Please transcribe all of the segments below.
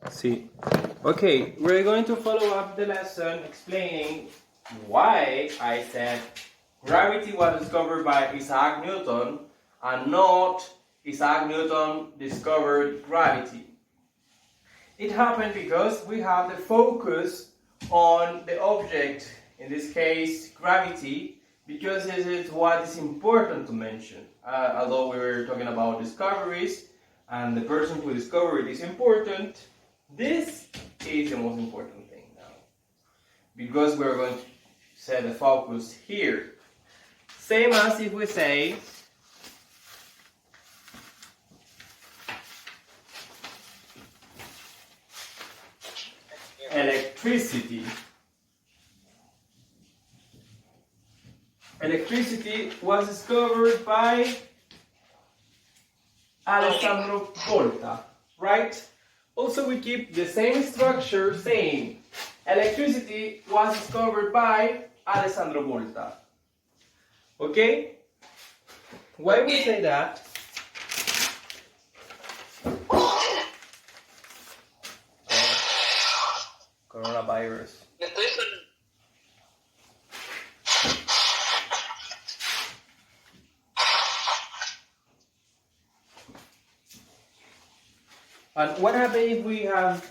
See. Okay, we're going to follow up the lesson explaining why I said gravity was discovered by Isaac Newton and not Isaac Newton discovered gravity. It happened because we have the focus on the object, in this case gravity, because this is what is important to mention. Although we were talking about discoveries and the person who discovered it is important, this is the most important thing now, because we're going to set the focus here. Same as if we say electricity. Electricity was discovered by Alessandro Volta, right? Also, we keep the same structure saying electricity was discovered by Alessandro Volta. Okay? Why we say that? Coronavirus. And what happens if we have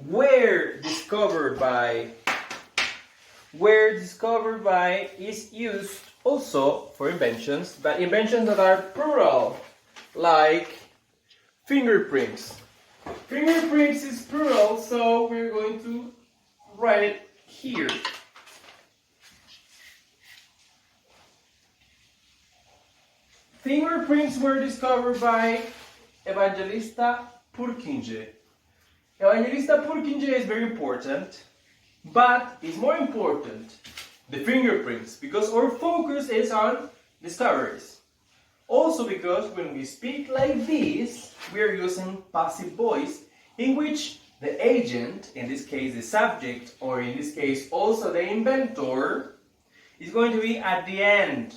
where discovered by is used also for inventions, but inventions that are plural, like fingerprints. Fingerprints is plural, so we're going to write it here. Fingerprints were discovered by Evangelista Purkinje. Evangelista Purkinje is very important, but it's more important the fingerprints, because our focus is on discoveries. Also because when we speak like this, we are using passive voice, in which the agent, in this case the subject, or in this case also the inventor, is going to be at the end,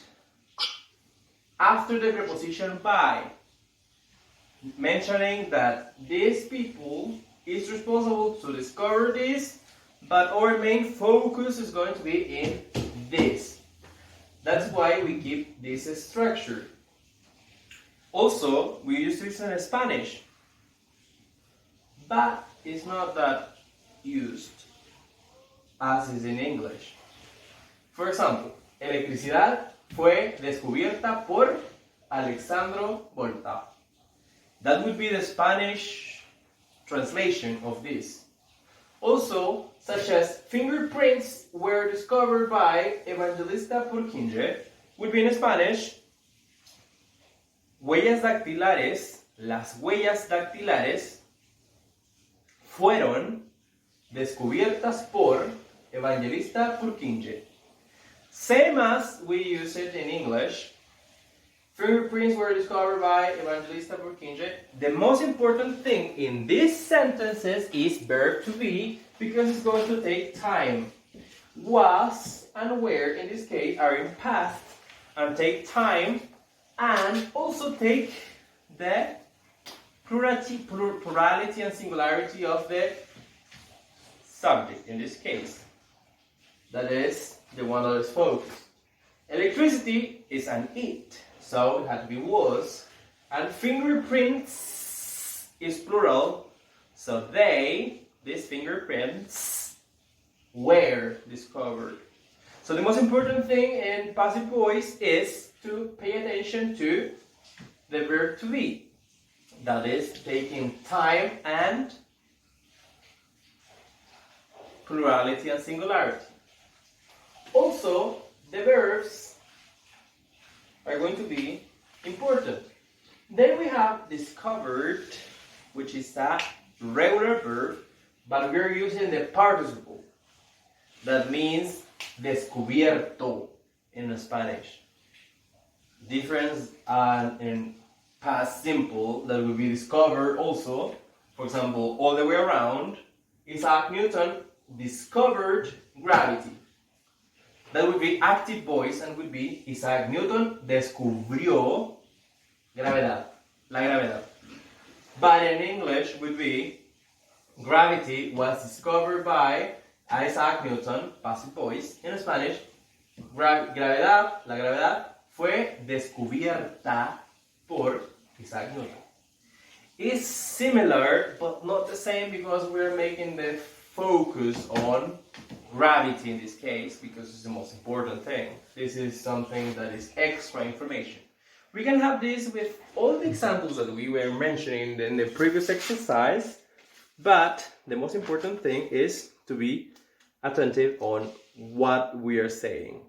after the preposition by, mentioning that these people is responsible to discover this, but our main focus is going to be in this. That's why we keep this structure. Also, we use this in Spanish, but it's not that used as is in English. For example, electricidad fue descubierta por Alessandro Volta. That would be the Spanish translation of this. Also, such as fingerprints were discovered by Evangelista Purkinje, would be in Spanish, huellas dactilares, las huellas dactilares fueron descubiertas por Evangelista Purkinje. Same as we use it in English. Fingerprints were discovered by Evangelista Purkinje. The most important thing in these sentences is verb to be, because it's going to take time. Was and were in this case are in past and take time, and also take the plurality and singularity of the subject in this case. That is the one that is focused. Electricity is an it, so it had to be was, and fingerprints is plural, so these fingerprints were discovered. So the most important thing in passive voice is to pay attention to the verb to be. That is taking time and plurality and singularity. Also, the verbs are going to be important. Then we have discovered, which is a regular verb, but we're using the participle. That means descubierto in Spanish. Difference in past simple that will be discovered also. For example, all the way around, Isaac Newton discovered gravity. That would be active voice and would be Isaac Newton descubrió gravedad, la gravedad. But in English would be gravity was discovered by Isaac Newton, passive voice. In Spanish, gravedad, la gravedad fue descubierta por Isaac Newton. It's similar, but not the same because we're making the focus on gravity in this case because it's the most important thing. This is something that is extra information. We can have this with all the examples that we were mentioning in the previous exercise, but the most important thing is to be attentive on what we are saying.